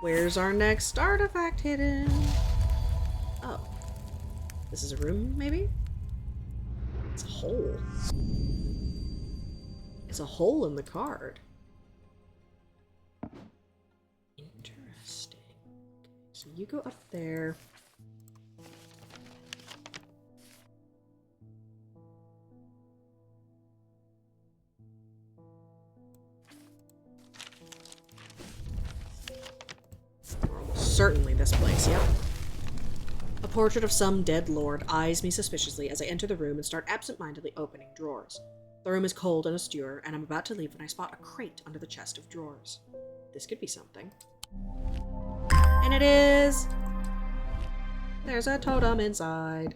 Where's our next artifact hidden? Oh. This is a room, maybe? It's a hole. It's a hole in the card. Interesting. So you go up there. Certainly this place, yep. A portrait of some dead lord eyes me suspiciously as I enter the room and start absent-mindedly opening drawers. The room is cold and austere, and I'm about to leave when I spot a crate under the chest of drawers. This could be something. And it is! There's a totem inside.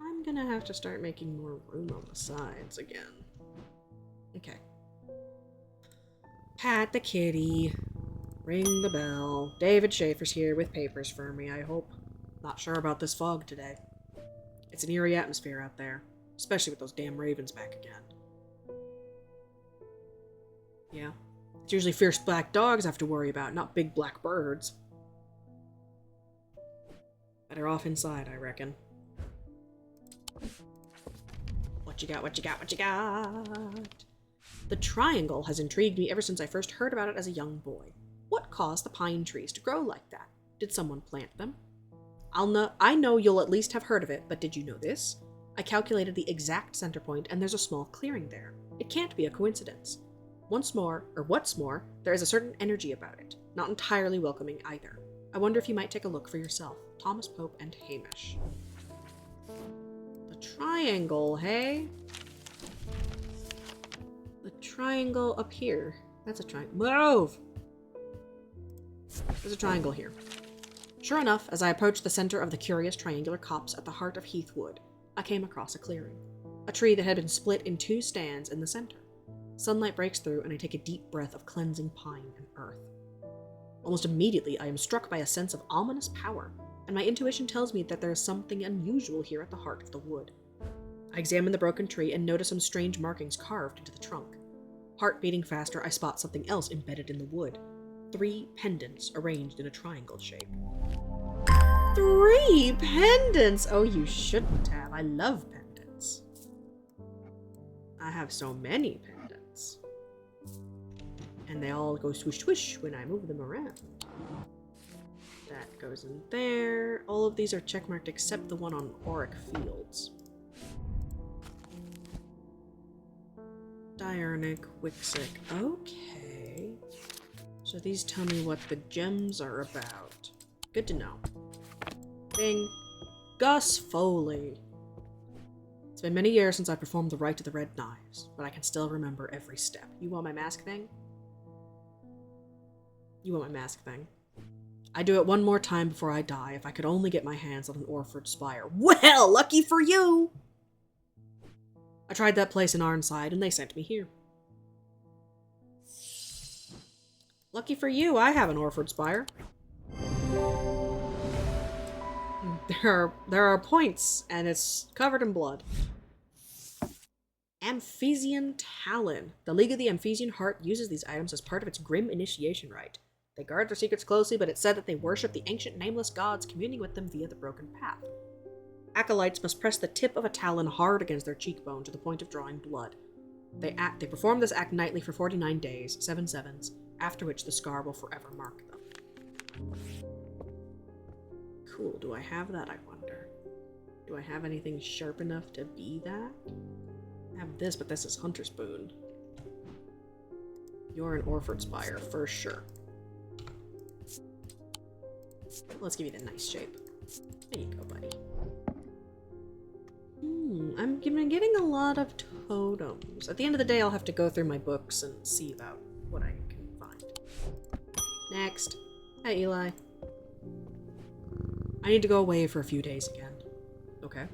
I'm gonna have to start making more room on the sides again. Okay. Pat the kitty. Ring the bell. David Schaefer's here with papers for me, I hope. Not sure about this fog today. It's an eerie atmosphere out there, especially with those damn ravens back again. Yeah. It's usually fierce black dogs I have to worry about, not big black birds. Better off inside, I reckon. What you got, what you got, what you got? The triangle has intrigued me ever since I first heard about it as a young boy. What caused the pine trees to grow like that? Did someone plant them? I know you'll at least have heard of it, but did you know this? I calculated the exact center point, and there's a small clearing there. It can't be a coincidence. What's more, there is a certain energy about it, not entirely welcoming either. I wonder if you might take a look for yourself. Thomas Pope and Hamish. The triangle, hey? The triangle up here. That's a triangle. Move! There's a triangle here. Sure enough, as I approached the center of the curious triangular copse at the heart of Heathwood, I came across a clearing. A tree that had been split in two stands in the center. Sunlight breaks through, and I take a deep breath of cleansing pine and earth. Almost immediately, I am struck by a sense of ominous power, and my intuition tells me that there is something unusual here at the heart of the wood. I examine the broken tree and notice some strange markings carved into the trunk. Heart beating faster, I spot something else embedded in the wood. 3 pendants arranged in a triangle shape. 3 pendants! Oh, you shouldn't have. I love pendants. I have so many pendants. And they all go swoosh swoosh when I move them around. That goes in there. All of these are checkmarked except the one on Auric Fields. Diurnic, Wixic. Okay. So these tell me what the gems are about. Good to know. Bing. Gus Foley. It's been many years since I performed the rite of the red knives, but I can still remember every step. You want my mask thing? You want my mask thing? I'd do it one more time before I die if I could only get my hands on an Orford spire. Well, lucky for you! I tried that place in Arnside, and they sent me here. Lucky for you, I have an Orford spire. There are points, and it's covered in blood. Amphesian Talon. The League of the Amphesian Heart uses these items as part of its grim initiation rite. They guard their secrets closely, but it's said that they worship the ancient nameless gods, communing with them via the broken path. Acolytes must press the tip of a talon hard against their cheekbone to the point of drawing blood. They perform this act nightly for 49 days, 7 sevens, after which the scar will forever mark them. Cool. Do I have that, I wonder? Do I have anything sharp enough to be that? I have this, but this is Hunter's Boon. You're an Orford Spire, for sure. Let's give you the nice shape. There you go, buddy. I'm getting a lot of totems. At the end of the day, I'll have to go through my books and see about what I can find. Next. Hi, Eli. I need to go away for a few days again. Okay.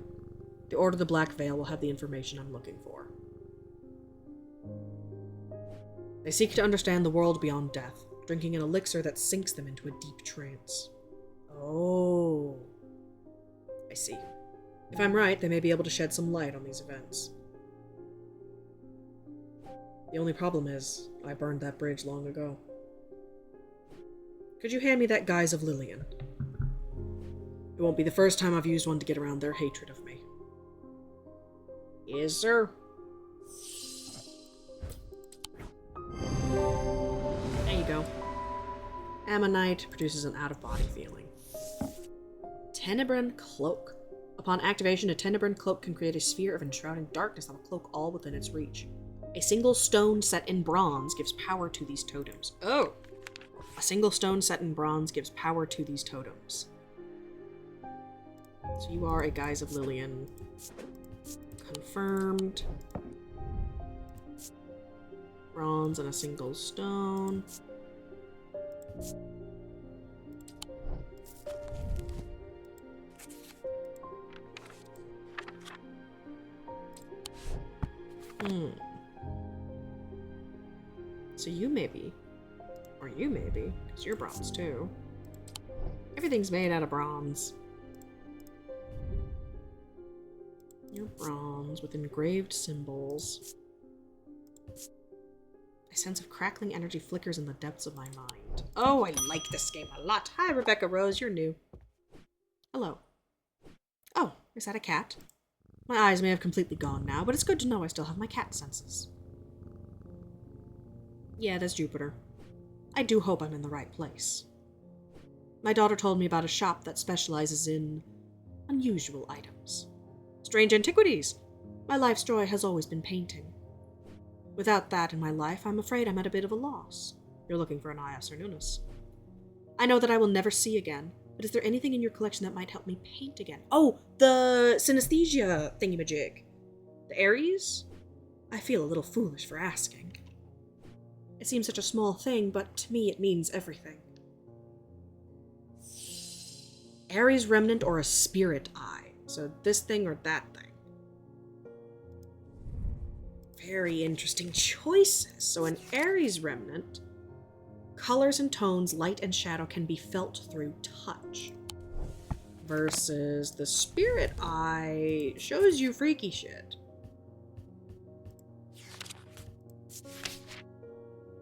The Order of the Black Veil will have the information I'm looking for. They seek to understand the world beyond death, drinking an elixir that sinks them into a deep trance. Oh. I see. If I'm right, they may be able to shed some light on these events. The only problem is, I burned that bridge long ago. Could you hand me that Guise of Lillian? It won't be the first time I've used one to get around their hatred of me. Yes, sir. There you go. Ammonite produces an out-of-body feeling. Tenebran Cloak. Upon activation, a Tenebran Cloak can create a sphere of enshrouding darkness that will cloak all within its reach. A single stone set in bronze gives power to these totems. Oh! A single stone set in bronze gives power to these totems. So you are a Guise of Lillian. Confirmed. Bronze and a single stone. So you may be. Or you may be, because you're bronze too. Everything's made out of bronze. You're bronze with engraved symbols. A sense of crackling energy flickers in the depths of my mind. Oh, I like this game a lot. Hi, Rebecca Rose, you're new. Hello. Oh, is that a cat? My eyes may have completely gone now, but it's good to know I still have my cat senses. Yeah, that's Jupiter. I do hope I'm in the right place. My daughter told me about a shop that specializes in unusual items. Strange Antiquities! My life's joy has always been painting. Without that in my life, I'm afraid I'm at a bit of a loss. You're looking for an Ias or Nunes. I know that I will never see again, but is there anything in your collection that might help me paint again? Oh, the synesthesia thingamajig. The Aries? I feel a little foolish for asking. It seems such a small thing, but to me it means everything. Aries Remnant or a Spirit Eye. So this thing or that thing. Very interesting choices. So an Aries Remnant, colors and tones, light and shadow can be felt through touch. Versus the Spirit Eye shows you freaky shit.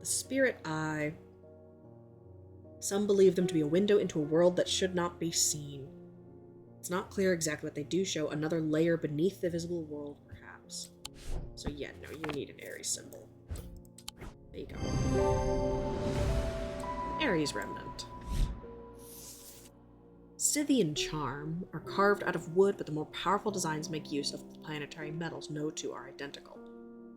The Spirit Eye. Some believe them to be a window into a world that should not be seen. It's not clear exactly what they do show. Another layer beneath the visible world, perhaps. So yeah, no, you need an Aries symbol. There you go. Aries Remnant. Scythian Charm are carved out of wood, but the more powerful designs make use of the planetary metals. No two are identical.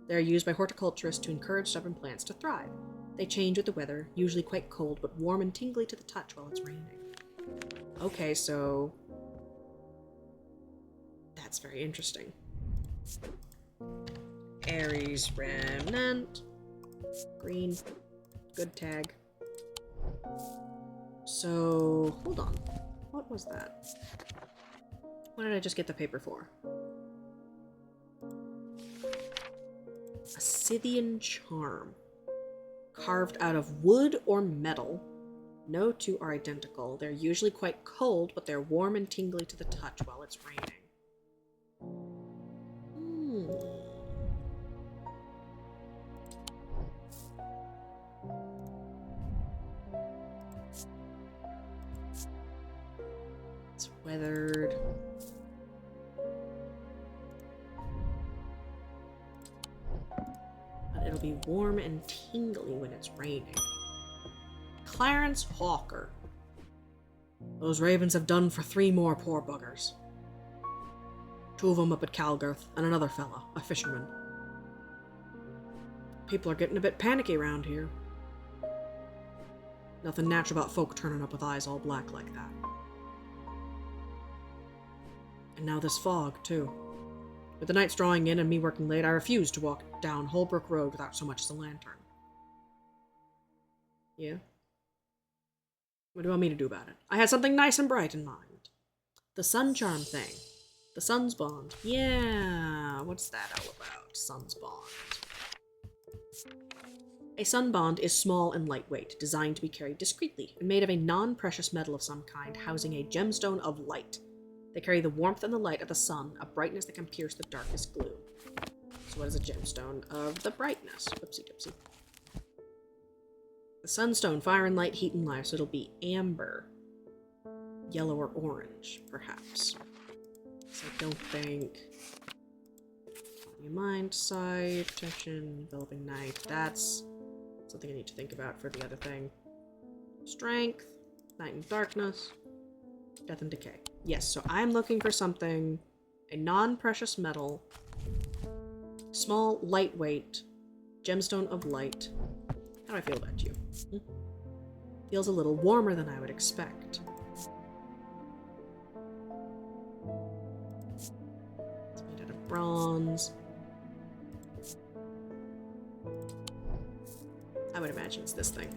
They are used by horticulturists to encourage stubborn plants to thrive. They change with the weather, usually quite cold, but warm and tingly to the touch while it's raining. Okay, so that's very interesting. Aries Remnant. Green. Good tag. So, hold on. What was that? What did I just get the paper for? A Scythian Charm. Carved out of wood or metal. No two are identical. They're usually quite cold, but they're warm and tingly to the touch while it's raining. It's weathered. But it'll be warm and tingly when it's raining. Clarence Hawker. Those ravens have done for 3 more poor buggers. 2 of them up at Calgarth, and another fella, a fisherman. People are getting a bit panicky around here. Nothing natural about folk turning up with eyes all black like that. And now this fog, too. With the nights drawing in and me working late, I refuse to walk down Holbrook Road without so much as a lantern. Yeah? What do you want me to do about it? I had something nice and bright in mind. The sun charm thing. The sun's bond. Yeah, what's that all about? Sun's bond. A sun bond is small and lightweight, designed to be carried discreetly, and made of a non-precious metal of some kind, housing a gemstone of light. They carry the warmth and the light of the sun, a brightness that can pierce the darkest gloom. So what is a gemstone of the brightness? Whoopsie-doopsie. The sunstone, fire and light, heat and life, so it'll be amber. Yellow or orange, perhaps. So I don't think... Your mind, sight, protection, enveloping night. That's something I need to think about for the other thing. Strength, night and darkness, death and decay. Yes, so I'm looking for something, a non-precious metal, small, lightweight, gemstone of light. How do I feel about you? Feels a little warmer than I would expect. It's made out of bronze. I would imagine it's this thing.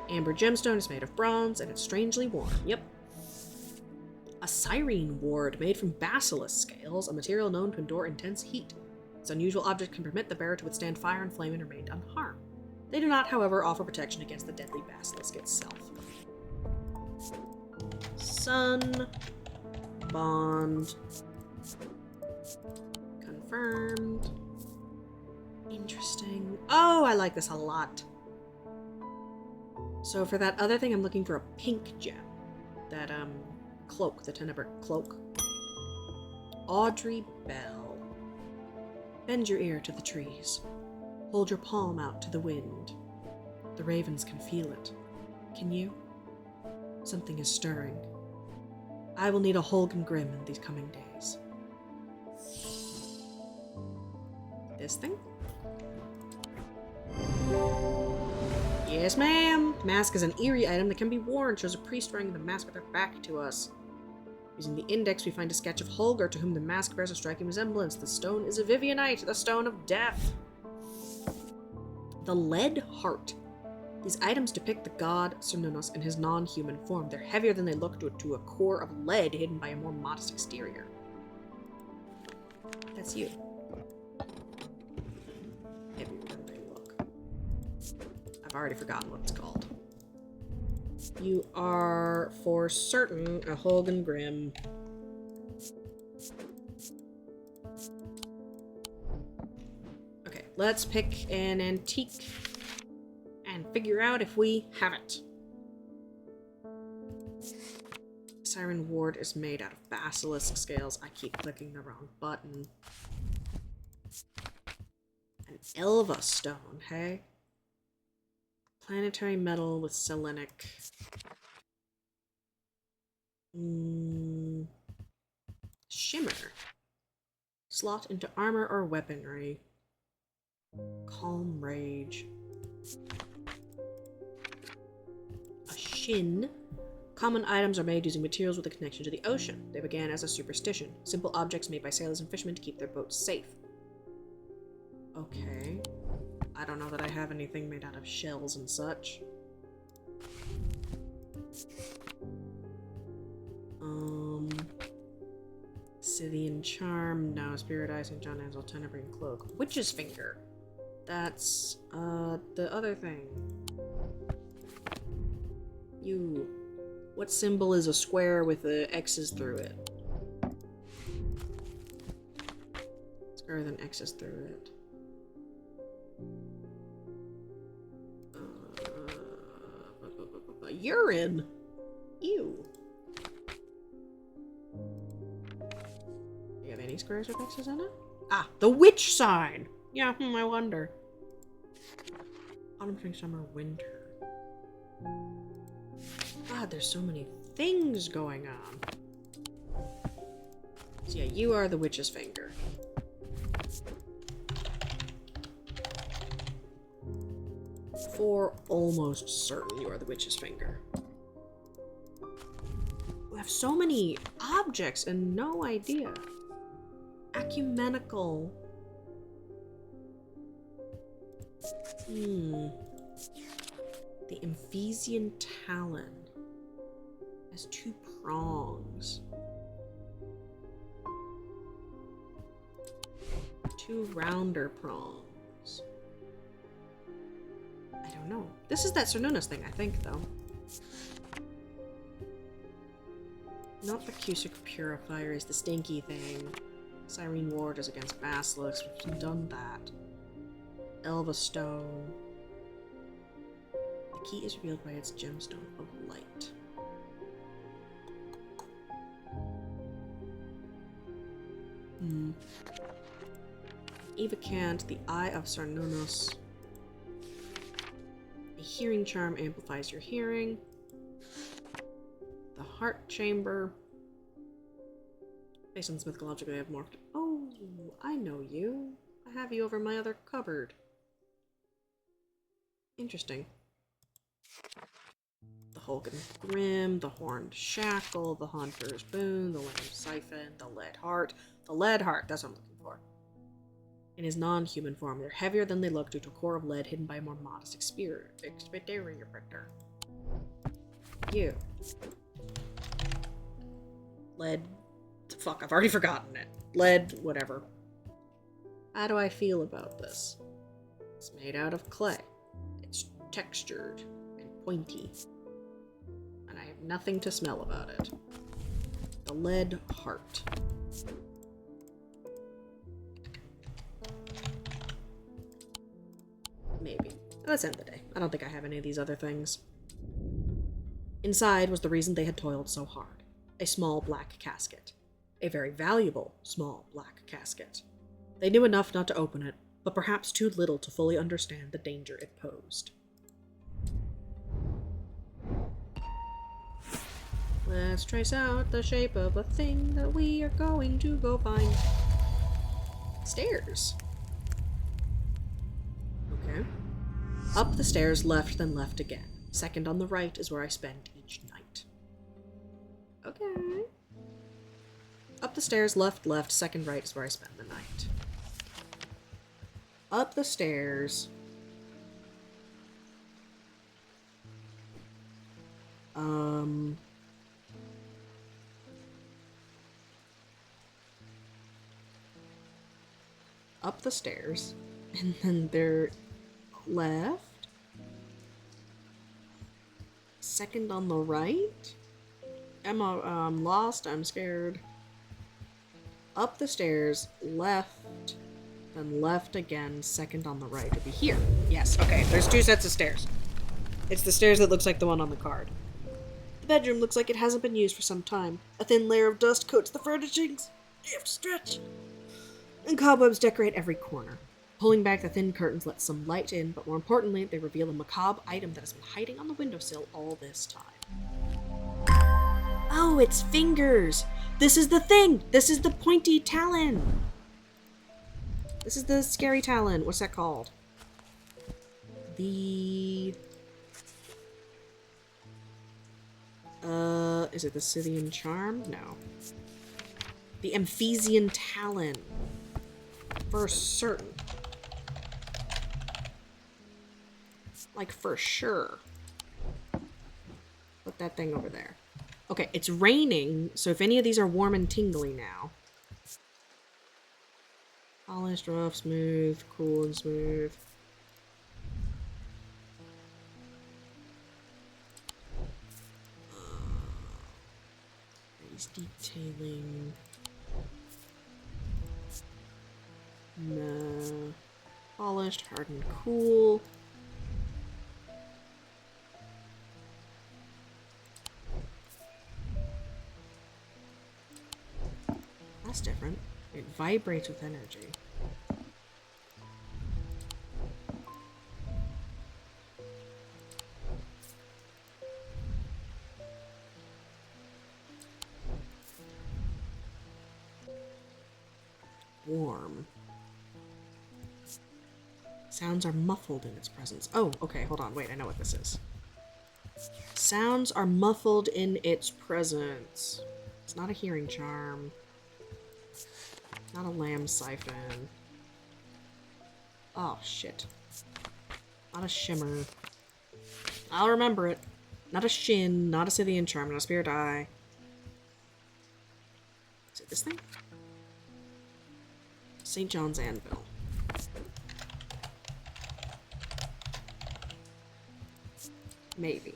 Amber gemstone is made of bronze, and it's strangely warm. Yep. A Cyrene ward made from basilisk scales, a material known to endure intense heat. This unusual object can permit the bearer to withstand fire and flame and remain unharmed. They do not, however, offer protection against the deadly basilisk itself. Sun. Bond. Confirmed. Interesting. Oh, I like this a lot. So for that other thing, I'm looking for a pink gem. That, cloak, the Tenebrate cloak. Audrey Bell. Bend your ear to the trees. Hold your palm out to the wind. The ravens can feel it. Can you? Something is stirring. I will need a Holgen Grim in these coming days. This thing? Yes, ma'am! Mask is an eerie item that can be worn. Shows a priest wearing the mask with their back to us. Using the index, we find a sketch of Holger, to whom the mask bears a striking resemblance. The stone is a Vivianite, the stone of death. The lead heart. These items depict the god Cernunnos in his non-human form. They're heavier than they look to a core of lead hidden by a more modest exterior. That's you. Heavier than they look. I've already forgotten what it's called. You are, for certain, a Holgen Grim. Okay, let's pick an antique and figure out if we have it. Siren Ward is made out of basilisk scales. I keep clicking the wrong button. An Elva stone, hey? Planetary metal with selenic. Shimmer. Slot into armor or weaponry. Calm rage. A shin. Common items are made using materials with a connection to the ocean. They began as a superstition. Simple objects made by sailors and fishermen to keep their boats safe. Okay. I don't know that I have anything made out of shells and such. Scythian charm, no. Spirit eye, St. John Ansel, Tenebrine cloak. Witch's finger. That's, the other thing. You. What symbol is a square with the X's through it? Square with an X's through it. Urine. Ew. You have any squares with X's in it? Ah, the witch sign. Yeah, I wonder. Autumn, spring, summer, winter. God, there's so many things going on. So yeah, you are the witch's finger. For almost certain you are the witch's finger. We have so many objects and no idea. Ecumenical. The Emphesian talon has 2 prongs. 2 rounder prongs. I don't know. This is that Cernunnos thing, I think, though. Not the Cusic Purifier is the stinky thing. Cyrene Ward is against Basilisks. We've done that. Elva stone. The key is revealed by its gemstone of light. Eva Cant, the Eye of Sarnonos. A hearing charm amplifies your hearing. The Heart Chamber. Based on this mythologically, I have morphed. Oh, I know you. I have you over my other cupboard. Interesting. The Hulken Grim, the Horned Shackle, the Haunter's Boon, the Lamb Siphon, the Lead Heart. The Lead Heart, that's what I'm looking for. In his non-human form, they're heavier than they look due to a core of lead hidden by a more modest exterior. You. Lead. Fuck, I've already forgotten it. Lead, whatever. How do I feel about this? It's made out of clay. It's textured and pointy. And I have nothing to smell about it. The Lead Heart. Maybe. Let's end the day. I don't think I have any of these other things. Inside was the reason they had toiled so hard. A small black casket. A very valuable small black casket. They knew enough not to open it, but perhaps too little to fully understand the danger it posed. Let's trace out the shape of a thing that we are going to go find. Stairs. Okay. Up the stairs, left, then left again. Second on the right is where I spend each night. Okay. Up the stairs, left, left, second right is where I spend the night. Up the stairs. Up the stairs, and then they're left. Second on the right. I'm lost. I'm scared. Up the stairs, left, then left again. Second on the right would be here. Yes. Okay. There's two sets of stairs. It's the stairs that looks like the one on the card. The bedroom looks like it hasn't been used for some time. A thin layer of dust coats the furnishings. You have to stretch. And cobwebs decorate every corner. Pulling back the thin curtains lets some light in, but more importantly, they reveal a macabre item that has been hiding on the windowsill all this time. Oh, it's fingers! This is the thing! This is the pointy talon! This is the scary talon. What's that called? The... is it the Scythian Charm? No. The Amphesian Talon. For certain. Like, for sure. Put that thing over there. Okay, it's raining, so if any of these are warm and tingly now. Polished, rough, smooth, cool and smooth. Base detailing. Nah. Polished, hard and cool. That's different. It vibrates with energy. Warm. Sounds are muffled in its presence. Oh, okay, hold on. Wait, I know what this is. Sounds are muffled in its presence. It's not a hearing charm. Not a lamb siphon. Oh, shit. Not a shimmer. I'll remember it. Not a shin, not a Scythian charm, not a spirit eye. Is it this thing? St. John's Anvil. Maybe.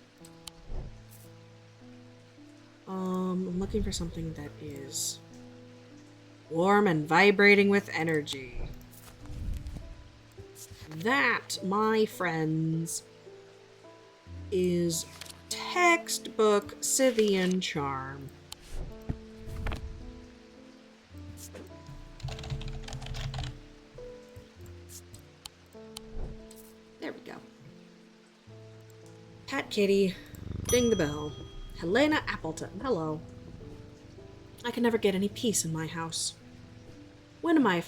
I'm looking for something that is warm and vibrating with energy. That, my friends, is textbook Scythian charm. There we go. Pat Kitty, ding the bell. Helena Appleton, hello. I can never get any peace in my house. When am I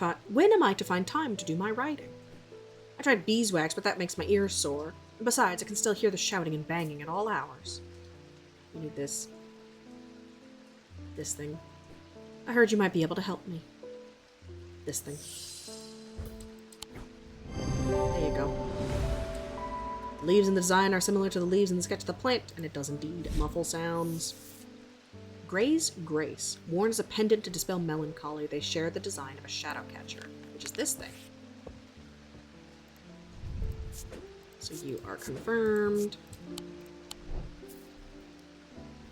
to find time to do my writing? I tried beeswax, but that makes my ears sore. And besides, I can still hear the shouting and banging at all hours. You need this. This thing. I heard you might be able to help me. This thing. There you go. The leaves in the design are similar to the leaves in the sketch of the plant, and it does indeed muffle sounds. Gray's Grace. Worn as a pendant to dispel melancholy, they share the design of a shadow catcher, which is this thing. So you are confirmed.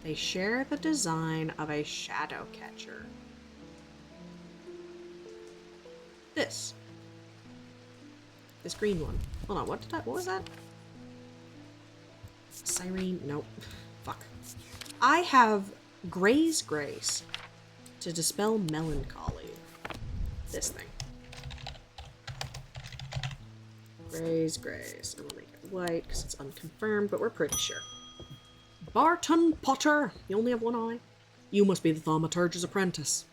They share the design of a shadow catcher. This green one. Hold on, what was that? Siren? Nope. Fuck. I have Gray's Grace to dispel melancholy. This thing. Gray's Grace. I'm gonna make it white because it's unconfirmed, but we're pretty sure. Barton Potter! You only have one eye? You must be the thaumaturge's apprentice.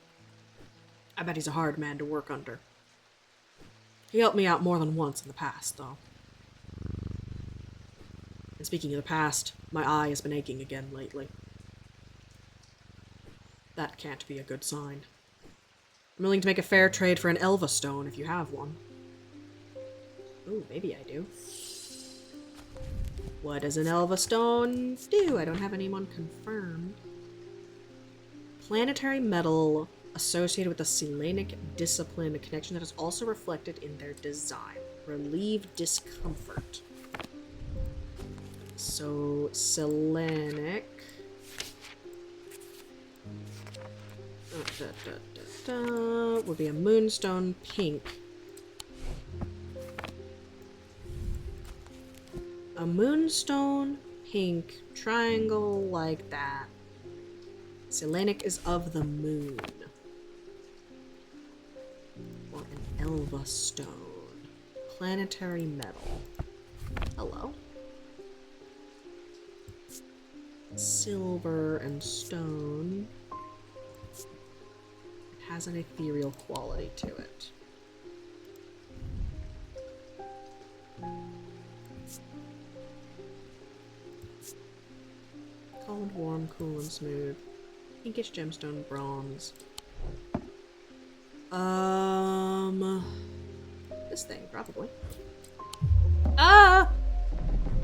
I bet he's a hard man to work under. He helped me out more than once in the past, though. And speaking of the past, my eye has been aching again lately. That can't be a good sign. I'm willing to make a fair trade for an Elva stone if you have one. Ooh, maybe I do. What does an Elva stone do? I don't have anyone confirmed. Planetary metal associated with the Selenic discipline, a connection that is also reflected in their design. Relieve discomfort. So, Selenic. Would be a moonstone pink. A moonstone pink triangle like that. Selenic is of the moon. Or an Elva stone. Planetary metal. Hello. Silver and stone. It has an ethereal quality to it. Cold, warm, cool, and smooth. Pinkish gemstone, bronze. This thing, probably. Ah!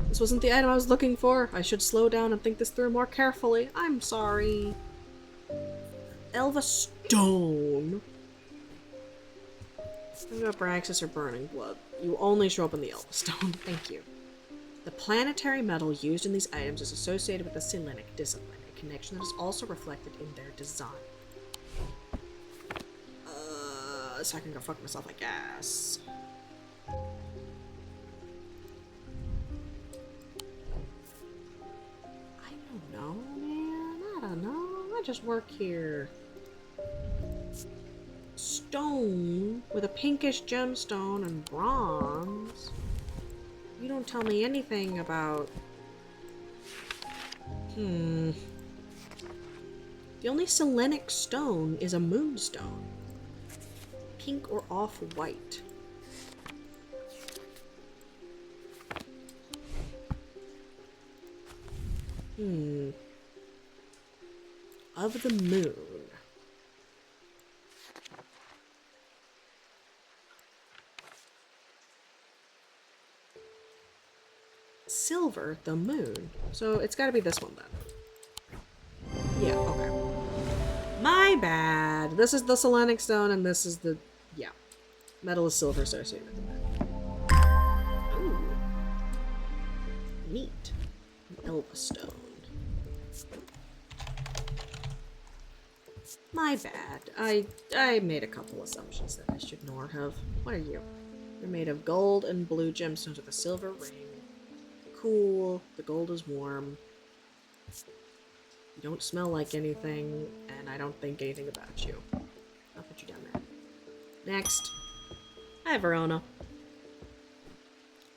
This wasn't the item I was looking for. I should slow down and think this through more carefully. I'm sorry. Elva stone. Think about Braxis or Burning Blood. You only show up in the Elva stone. Thank you. The planetary metal used in these items is associated with the Selenic discipline, a connection that is also reflected in their design. So I can go fuck myself, I guess. I don't know, man. I don't know. I just work here. Stone with a pinkish gemstone and bronze. You don't tell me anything about... The only Selenic stone is a moonstone. Pink or off-white. Of the moon. Silver, the moon. So it's gotta be this one then. Yeah, okay. My bad. This is the Selenic stone and this is the... yeah. Metal is silver associated with the metal. Ooh. Neat. An Elva stone. My bad. I made a couple assumptions that I should nor have. What are you? They're made of gold and blue gemstones with a silver ring. Cool. The gold is warm. You don't smell like anything, and I don't think anything about you. I'll put you down there. Next. Hi, Verona.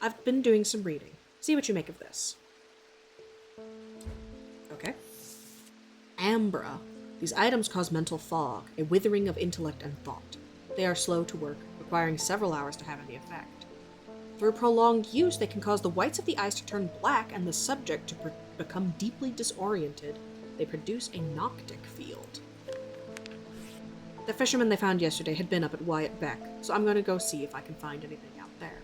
I've been doing some reading. See what you make of this. Okay. Ambra. These items cause mental fog, a withering of intellect and thought. They are slow to work, requiring several hours to have any effect. Through prolonged use, they can cause the whites of the eyes to turn black and the subject to become deeply disoriented. They produce a noctic field. The fisherman they found yesterday had been up at Wyatt Beck, so I'm going to go see if I can find anything out there.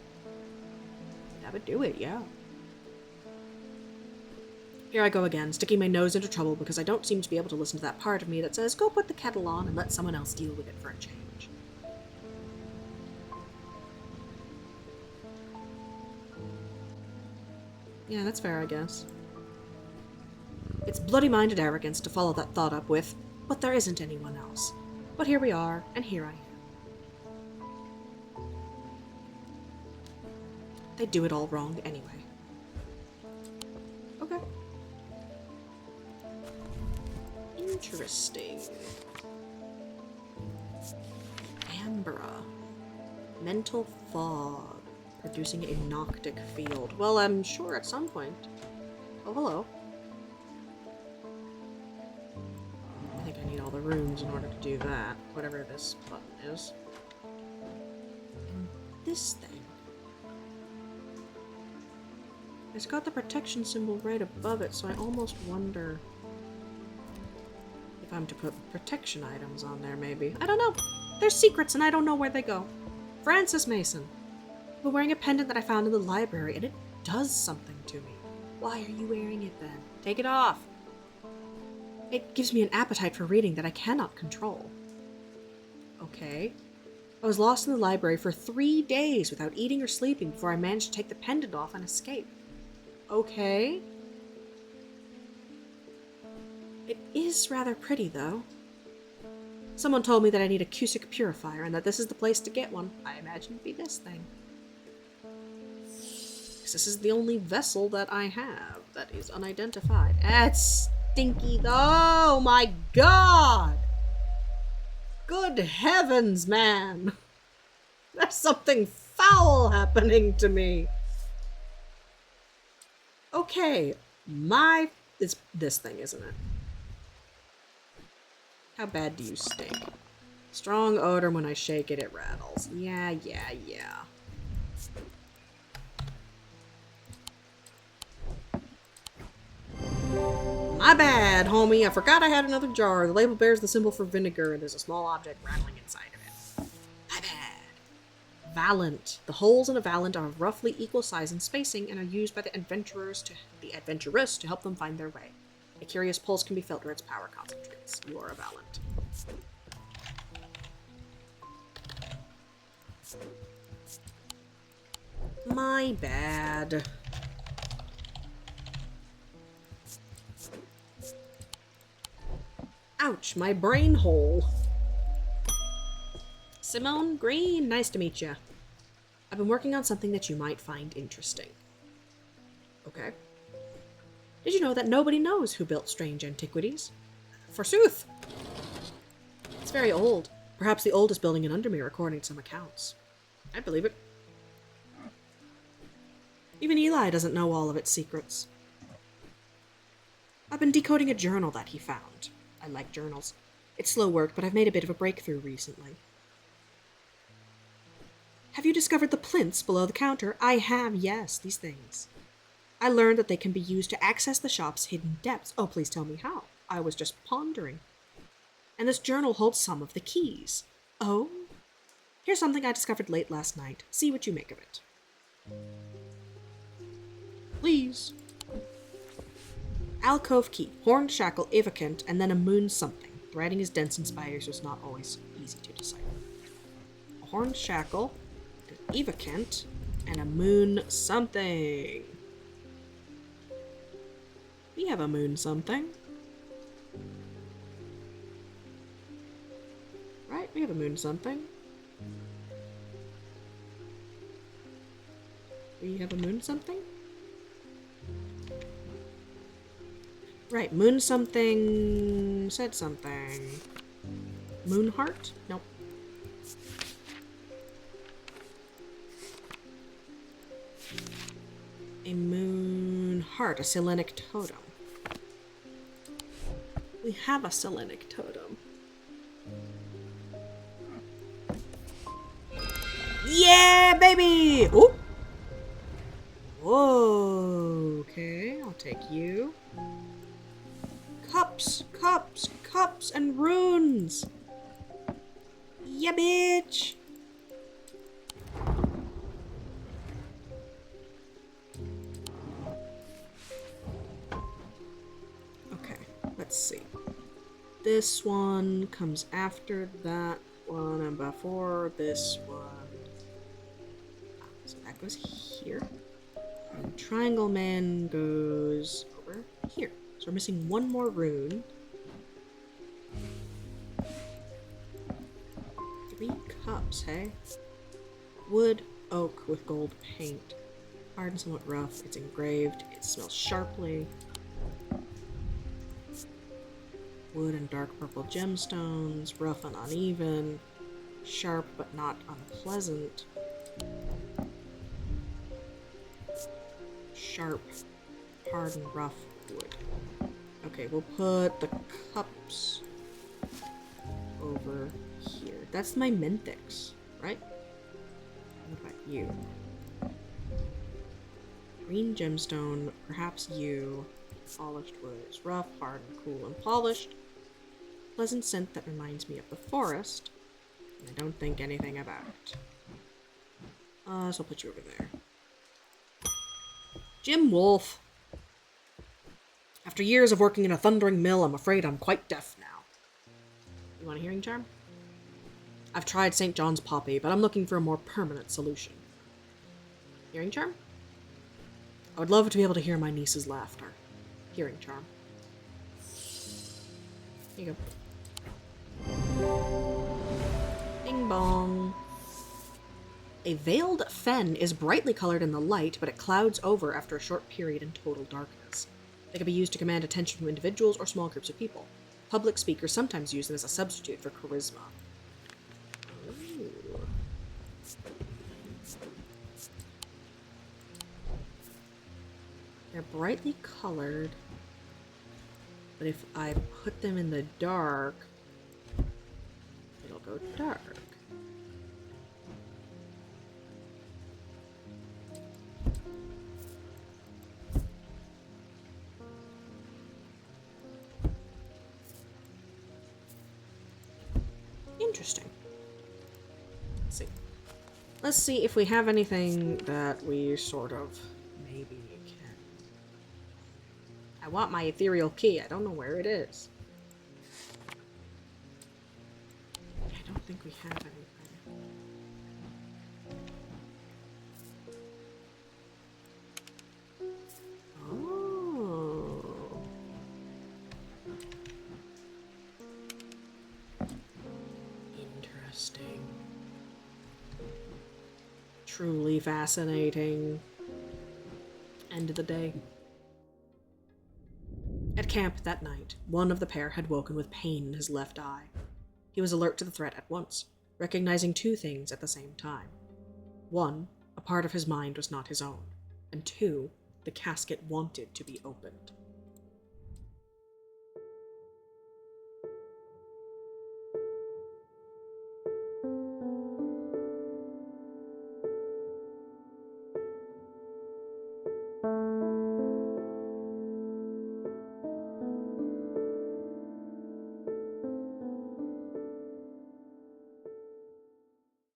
That would do it, yeah. Here I go again, sticking my nose into trouble because I don't seem to be able to listen to that part of me that says, go put the kettle on and let someone else deal with it for a change. Yeah, that's fair, I guess. It's bloody-minded arrogance to follow that thought up with, but there isn't anyone else. But here we are, and here I am. They do it all wrong anyway. Okay. Interesting. Ambra. Mental fog. Producing a noctic field. Well, I'm sure at some point. Oh, hello. I think I need all the runes in order to do that. Whatever this button is. And this thing. It's got the protection symbol right above it, so I almost wonder if I'm to put protection items on there, maybe. I don't know. There's secrets, and I don't know where they go. Francis Mason. I've been wearing a pendant that I found in the library, and it does something to me. Why are you wearing it then? Take it off. It gives me an appetite for reading that I cannot control. Okay. I was lost in the library for 3 days without eating or sleeping before I managed to take the pendant off and escape. Okay. It is rather pretty, though. Someone told me that I need a Cusick purifier and that this is the place to get one. I imagine it'd be this thing. Because this is the only vessel that I have that is unidentified. That's stinky. Oh my god! Good heavens, man! There's something foul happening to me. Okay, it's this thing, isn't it? How bad do you stink? Strong odor, when I shake it, it rattles. Yeah. My bad, homie. I forgot I had another jar. The label bears the symbol for vinegar, and there's a small object rattling inside of it. My bad. Valant. The holes in a valant are of roughly equal size and spacing and are used by the adventurous to help them find their way. A curious pulse can be felt where its power concentrates. You are a valant. My bad. Ouch, my brain hole. Simone Green, nice to meet you. I've been working on something that you might find interesting. Okay. Did you know that nobody knows who built Strange Antiquities? Forsooth! It's very old. Perhaps the oldest building in Undermere, according to some accounts. I believe it. Even Eli doesn't know all of its secrets. I've been decoding a journal that he found. I like journals. It's slow work, but I've made a bit of a breakthrough recently. Have you discovered the plinths below the counter? I have, yes, these things. I learned that they can be used to access the shop's hidden depths. Oh, please tell me how. I was just pondering. And this journal holds some of the keys. Oh? Here's something I discovered late last night. See what you make of it. Please. Alcove key, horned shackle, evocant, and then a moon something. The writing is dense and spires, so it's not always easy to decipher. A horned shackle, an evocant, and a moon something. We have a moon something. Right, we have a moon something. We have a moon something? Right, moon something said something. Moon heart? Nope. A moon heart, a Selenic totem. We have a Selenic totem. Yeah, baby! Ooh! Whoa, okay, I'll take you. Cups, cups, cups, and runes! Yeah, bitch! Okay, let's see. This one comes after that one and before this one. So that goes here. And Triangle Man goes over here. So we're missing one more rune. 3 cups, hey? Wood, oak with gold paint. Hard and somewhat rough. It's engraved. It smells sharply. Wood and dark purple gemstones. Rough and uneven. Sharp but not unpleasant. Sharp, hard and rough wood. Okay, we'll put the cups over here. That's my Menthix, right? What about you? Green gemstone, perhaps you. Polished wood is rough, hard, and cool and polished. Pleasant scent that reminds me of the forest. And I don't think anything about it. So I'll put you over there. Jim Wolf. After years of working in a thundering mill, I'm afraid I'm quite deaf now. You want a hearing charm? I've tried St. John's Poppy, but I'm looking for a more permanent solution. Hearing charm? I would love to be able to hear my niece's laughter. Hearing charm. Here you go. Ding bong. A veiled fen is brightly colored in the light, but it clouds over after a short period in total darkness. They can be used to command attention from individuals or small groups of people. Public speakers sometimes use them as a substitute for charisma. Ooh. They're brightly colored, but if I put them in the dark, it'll go dark. Interesting. Let's see if we have anything that we sort of maybe can. I want my ethereal key. I don't know where it is. I don't think we have anything. Oh. Interesting. Truly fascinating. End of the day. At camp that night, one of the pair had woken with pain in his left eye. He was alert to the threat at once, recognizing 2 things at the same time. 1, a part of his mind was not his own, and 2, the casket wanted to be opened.